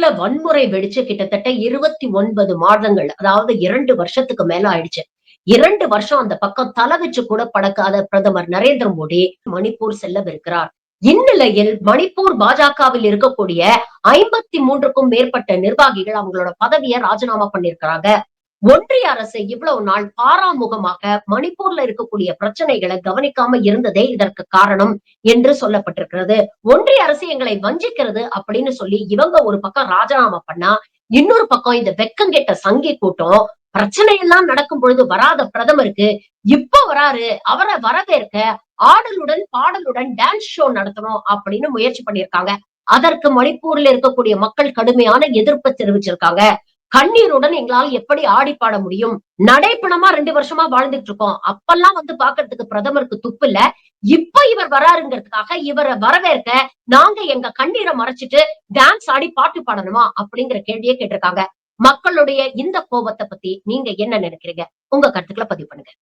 மணிப்பூர்ல வன்முறை வெடிச்சு கிட்டத்தட்ட 29 மாதங்கள், அதாவது 2 வருஷத்துக்கு மேல ஆயிடுச்சு. 2 வருஷம் அந்த பக்கம் தல வச்சு கூட படக்காத பிரதமர் நரேந்திர மோடி மணிப்பூர் செல்லவிருக்கிறார். இந்நிலையில் மணிப்பூர் பாஜகவில் இருக்கக்கூடிய 53க்கும் மேற்பட்ட நிர்வாகிகள் அவங்களோட பதவிய ராஜினாமா பண்ணியிருக்கிறாங்க. ஒன்றிய அரசு இவ்வளவு நாள் பாராமுகமாக மணிப்பூர்ல இருக்கக்கூடிய பிரச்சனைகளை கவனிக்காம இருந்ததே இதற்கு காரணம் என்று சொல்லப்பட்டிருக்கிறது. ஒன்றிய அரசு எங்களை வஞ்சிக்கிறது அப்படின்னு சொல்லி இவங்க ஒரு பக்கம் ராஜினாமா பண்ணா, இன்னொரு பக்கம் இந்த வெக்கங்கெட்ட சங்கி கூட்டம் பிரச்சனை எல்லாம் நடக்கும் பொழுது வராத பிரதமருக்கு இப்ப வராரு, அவரை வரவேற்க ஆடலுடன் பாடலுடன் டான்ஸ் ஷோ நடத்தணும் அப்படின்னு முயற்சி பண்ணியிருக்காங்க. அதற்கு மணிப்பூர்ல இருக்கக்கூடிய மக்கள் கடுமையான எதிர்ப்பு தெரிவிச்சிருக்காங்க. கண்ணீருடன் எங்களால் எப்படி ஆடி பாட முடியும்? நடைப்பணமா 2 வருஷமா வாழ்ந்துட்டு இருக்கோம். அப்பல்லாம் வந்து பாக்குறதுக்கு பிரதமருக்கு துப்பு இல்ல. இப்ப இவர் வராருங்கிறதுக்காக இவர வரவேற்க நாங்க எங்க கண்ணீர மறைச்சிட்டு டான்ஸ் ஆடி பாட்டு பாடணுமா? அப்படிங்கிற கேள்வியே கேட்டிருக்காங்க. மக்களுடைய இந்த கோபத்த பத்தி நீங்க என்ன நினைக்கிறீங்க? உங்க கருத்துக்கள பதிவு பண்ணுங்க.